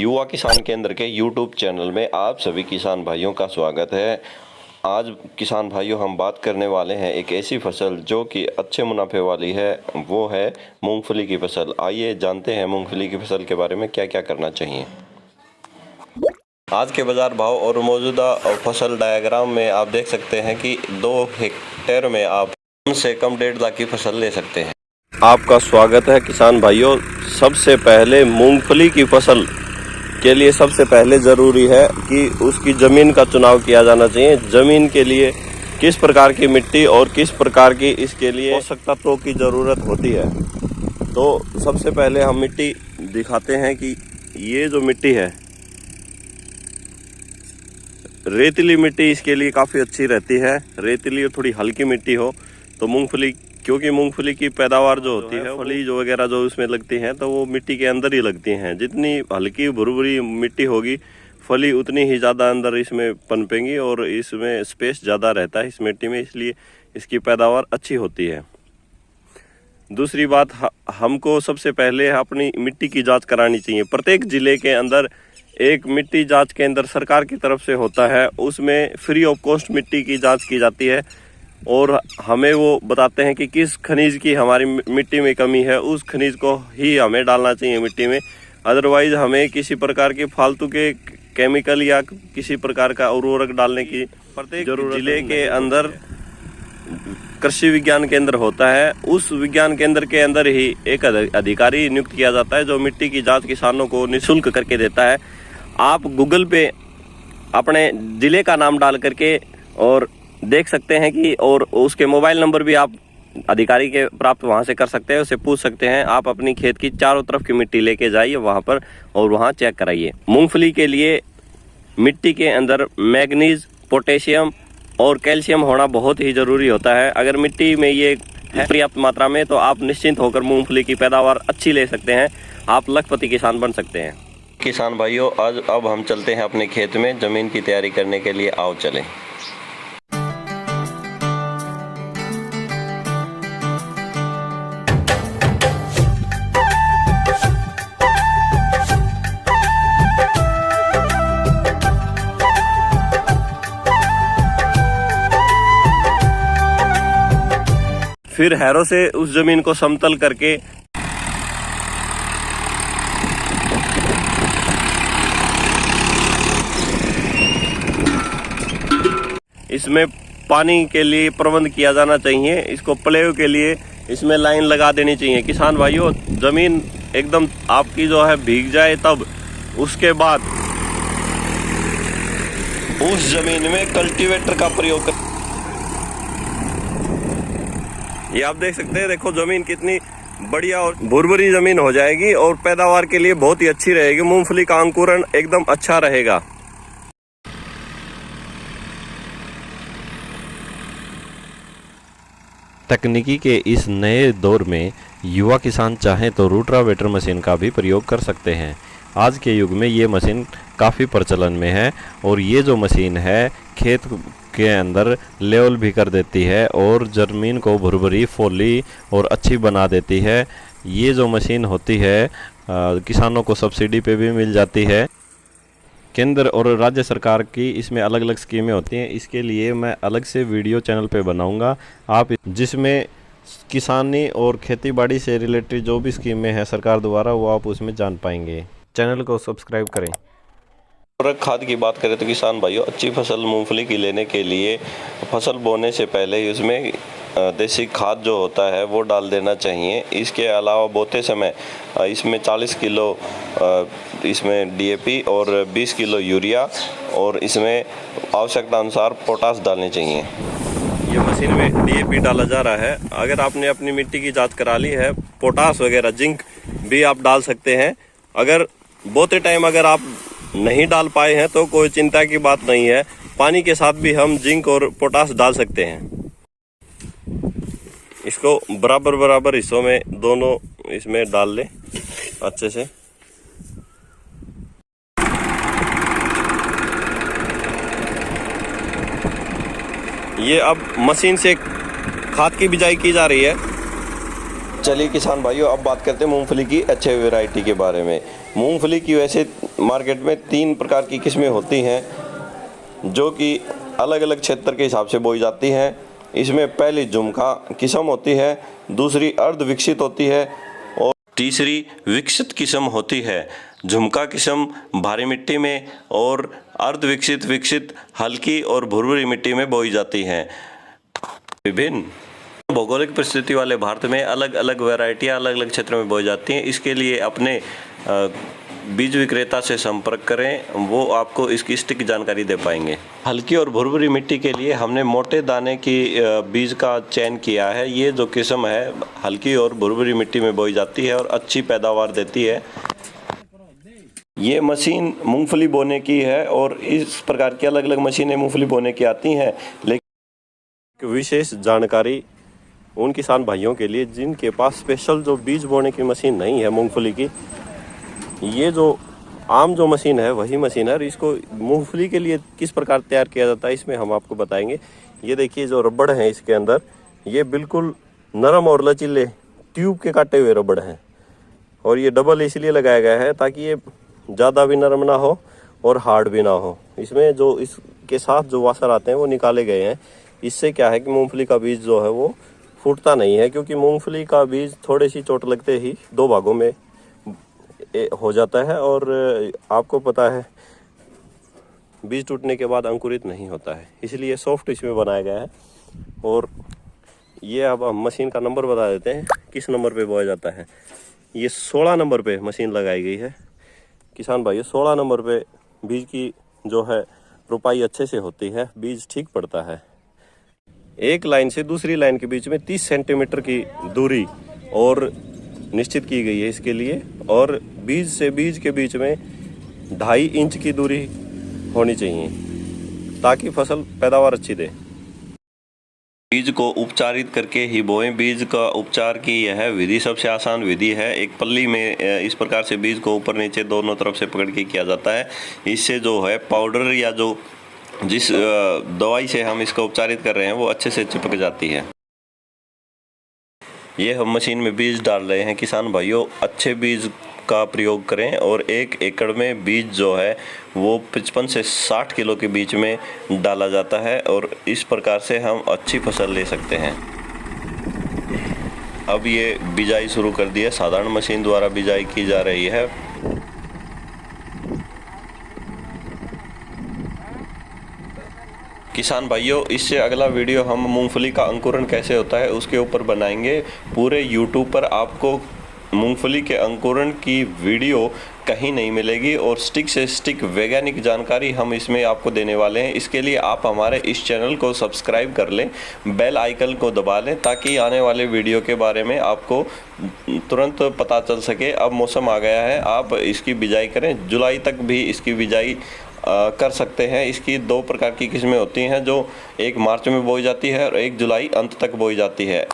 युवा किसान केंद्र के YouTube चैनल में आप सभी किसान भाइयों का स्वागत है। आज किसान भाइयों हम बात करने वाले हैं एक ऐसी फसल जो कि अच्छे मुनाफे वाली है, वो है मूंगफली की फसल। आइए जानते हैं मूंगफली की फसल के बारे में क्या क्या करना चाहिए। आज के बाज़ार भाव और मौजूदा फसल डायग्राम में आप देख सकते हैं कि 2 हेक्टेयर में आप कम से कम 1.5 लाख की फसल ले सकते हैं। आपका स्वागत है किसान भाइयों। सबसे पहले मूंगफली की फसल के लिए सबसे पहले ज़रूरी है कि उसकी ज़मीन का चुनाव किया जाना चाहिए। ज़मीन के लिए किस प्रकार की मिट्टी और किस प्रकार की इसके लिए पोषक तत्वों की ज़रूरत होती है। तो सबसे पहले हम मिट्टी दिखाते हैं कि ये जो मिट्टी है, रेतीली मिट्टी इसके लिए काफ़ी अच्छी रहती है। रेतीली और थोड़ी हल्की मिट्टी हो तो मूंगफली, क्योंकि मूंगफली की पैदावार जो होती है, फली जो वगैरह जो उसमें लगती हैं तो वो मिट्टी के अंदर ही लगती हैं। जितनी हल्की भुरभुरी मिट्टी होगी, फली उतनी ही ज़्यादा अंदर इसमें पनपेंगी और इसमें स्पेस ज़्यादा रहता है इस मिट्टी में, इसलिए इसकी पैदावार अच्छी होती है। दूसरी बात, हमको सबसे पहले अपनी मिट्टी की जाँच करानी चाहिए। प्रत्येक ज़िले के अंदर एक मिट्टी जाँच केंद्र सरकार की तरफ से होता है, उसमें फ्री ऑफ कॉस्ट मिट्टी की जाँच की जाती है और हमें वो बताते हैं कि किस खनिज की हमारी मिट्टी में कमी है, उस खनिज को ही हमें डालना चाहिए मिट्टी में। अदरवाइज हमें किसी प्रकार के फालतू के केमिकल या किसी प्रकार का उर्वरक डालने की प्रत्येक जिले के अंदर कृषि विज्ञान केंद्र होता है। उस विज्ञान केंद्र के अंदर ही एक अधिकारी नियुक्त किया जाता है जो मिट्टी की जाँच किसानों को निःशुल्क करके देता है। आप गूगल पे अपने ज़िले का नाम डाल करके और देख सकते हैं कि, और उसके मोबाइल नंबर भी आप अधिकारी के प्राप्त वहां से कर सकते हैं, उससे पूछ सकते हैं। आप अपनी खेत की चारों तरफ की मिट्टी लेके जाइए वहां पर और वहां चेक कराइए। मूंगफली के लिए मिट्टी के अंदर मैग्नीज, पोटेशियम और कैल्शियम होना बहुत ही ज़रूरी होता है। अगर मिट्टी में ये है पर्याप्त मात्रा में तो आप निश्चिंत होकर मूंगफली की पैदावार अच्छी ले सकते हैं। आप लखपति किसान बन सकते हैं। किसान भाइयों, आज अब हम चलते हैं अपने खेत में ज़मीन की तैयारी करने के लिए। आओ चलें। फिर हैरो से उस जमीन को समतल करके इसमें पानी के लिए प्रबंध किया जाना चाहिए। इसको प्लेव के लिए इसमें लाइन लगा देनी चाहिए। किसान भाइयों, जमीन एकदम आपकी जो है भीग जाए, तब उसके बाद उस जमीन में कल्टीवेटर का प्रयोग कर। ये आप देख सकते हैं, देखो जमीन कितनी बढ़िया और भुरभुरी जमीन हो जाएगी और पैदावार के लिए बहुत ही अच्छी रहेगी। मूंगफली का अंकुरण एकदम अच्छा रहेगा। तकनीकी के इस नए दौर में युवा किसान चाहें तो रोटावेटर मशीन का भी प्रयोग कर सकते हैं। आज के युग में ये मशीन काफ़ी प्रचलन में है और ये जो मशीन है खेत के अंदर लेवल भी कर देती है और ज़मीन को भुरभुरी, फोली और अच्छी बना देती है। ये जो मशीन होती है किसानों को सब्सिडी पे भी मिल जाती है। केंद्र और राज्य सरकार की इसमें अलग अलग स्कीमें होती हैं। इसके लिए मैं अलग से वीडियो चैनल पे बनाऊंगा, आप जिसमें किसानी और खेतीबाड़ी से रिलेटेड जो भी स्कीमें हैं सरकार द्वारा, वो आप उसमें जान पाएंगे। चैनल को सब्सक्राइब करें। खाद की बात करें तो किसान भाइयों, अच्छी फसल मूंगफली की लेने के लिए फसल बोने से पहले ही उसमें देसी खाद जो होता है वो डाल देना चाहिए। इसके अलावा बोते समय इसमें 40 किलो इसमें DAP और 20 किलो यूरिया और इसमें आवश्यकता अनुसार पोटास डालने चाहिए। ये मशीन में DAP डाला जा रहा है। अगर आपने अपनी मिट्टी की जांच करा ली है, पोटास वगैरह जिंक भी आप डाल सकते हैं। अगर बोते टाइम अगर आप नहीं डाल पाए हैं तो कोई चिंता की बात नहीं है, पानी के साथ भी हम जिंक और पोटास डाल सकते हैं। इसको बराबर बराबर हिस्सों में दोनों इसमें डाल लें अच्छे से। ये अब मशीन से खाद की बिजाई की जा रही है चलिए किसान भाइयों, अब बात करते हैं मूंगफली की अच्छे वैरायटी के बारे में। मूंगफली की वैसे मार्केट में 3 प्रकार की किस्में होती हैं जो कि अलग अलग क्षेत्र के हिसाब से बोई जाती हैं। इसमें पहली झुमका किस्म होती है, दूसरी अर्ध विकसित होती है और तीसरी विकसित किस्म होती है। झुमका किस्म भारी मिट्टी में और अर्ध विकसित विकसित हल्की और भुरभुरी मिट्टी में बोई जाती हैं। विभिन्न भौगोलिक परिस्थिति वाले भारत में अलग अलग वैरायटियाँ अलग अलग क्षेत्रों में बोई जाती हैं। इसके लिए अपने बीज विक्रेता से संपर्क करें, वो आपको इसकी सटीक जानकारी दे पाएंगे। हल्की और भुरभुरी मिट्टी के लिए हमने मोटे दाने की बीज का चयन किया है। ये जो किस्म है हल्की और भुरभुरी मिट्टी में बोई जाती है और अच्छी पैदावार देती है। ये मशीन मूंगफली बोने की है और इस प्रकार की अलग अलग मशीनें मूंगफली बोने की आती हैं, लेकिन विशेष जानकारी उन किसान भाइयों के लिए जिनके पास स्पेशल जो बीज बोने की मशीन नहीं है मूंगफली की। ये जो आम जो मशीन है वही मशीन है और इसको मूंगफली के लिए किस प्रकार तैयार किया जाता है इसमें हम आपको बताएंगे। ये देखिए जो रबड़ है इसके अंदर, ये बिल्कुल नरम और लचीले ट्यूब के काटे हुए रबड़ हैं और ये डबल इसलिए लगाया गया है ताकि ये ज़्यादा भी नरम ना हो और हार्ड भी ना हो। इसमें जो इसके साथ जो वासर आते हैं वो निकाले गए हैं। इससे क्या है कि मूंगफली का बीज जो है वो फूटता नहीं है, क्योंकि मूंगफली का बीज थोड़ी सी चोट लगते ही 2 भागों में हो जाता है और आपको पता है बीज टूटने के बाद अंकुरित नहीं होता है, इसलिए सॉफ्ट इसमें बनाया गया है। और ये अब हम मशीन का नंबर बता देते हैं किस नंबर पे बोया जाता है। ये 16 नंबर पे मशीन लगाई गई है किसान भाई। 16 नंबर पे बीज की जो है रोपाई अच्छे से होती है, बीज ठीक पड़ता है। एक लाइन से दूसरी लाइन के बीच में 30 सेंटीमीटर की दूरी और निश्चित की गई है इसके लिए, और बीज से बीज के बीच में 2.5 इंच की दूरी होनी चाहिए ताकि फसल पैदावार अच्छी दे। बीज को उपचारित करके ही बोएं। बीज का उपचार की यह विधि सबसे आसान विधि है। एक पल्ली में इस प्रकार से बीज को ऊपर नीचे दोनों तरफ से पकड़ के किया जाता है। इससे जो है पाउडर या जो जिस दवाई से हम इसको उपचारित कर रहे हैं वो अच्छे से चिपक जाती है। ये हम मशीन में बीज डाल रहे हैं किसान भाइयों, अच्छे बीज का प्रयोग करें और 1 एकड़ में बीज जो है वो 55 से 60 किलो के बीच में डाला जाता है और इस प्रकार से हम अच्छी फसल ले सकते हैं। अब ये बिजाई शुरू कर दी है, साधारण मशीन द्वारा बिजाई की जा रही है। किसान भाइयों, इससे अगला वीडियो हम मूंगफली का अंकुरण कैसे होता है उसके ऊपर बनाएंगे। पूरे YouTube पर आपको मूंगफली के अंकुरण की वीडियो कहीं नहीं मिलेगी और स्टिक से स्टिक वैज्ञानिक जानकारी हम इसमें आपको देने वाले हैं। इसके लिए आप हमारे इस चैनल को सब्सक्राइब कर लें, बेल आइकन को दबा लें ताकि आने वाले वीडियो के बारे में आपको तुरंत पता चल सके। अब मौसम आ गया है, आप इसकी बिजाई करें। जुलाई तक भी इसकी बिजाई कर सकते हैं। इसकी 2 प्रकार की किस्में होती हैं, जो 1 मार्च में बोई जाती है और 1 जुलाई अंत तक बोई जाती है।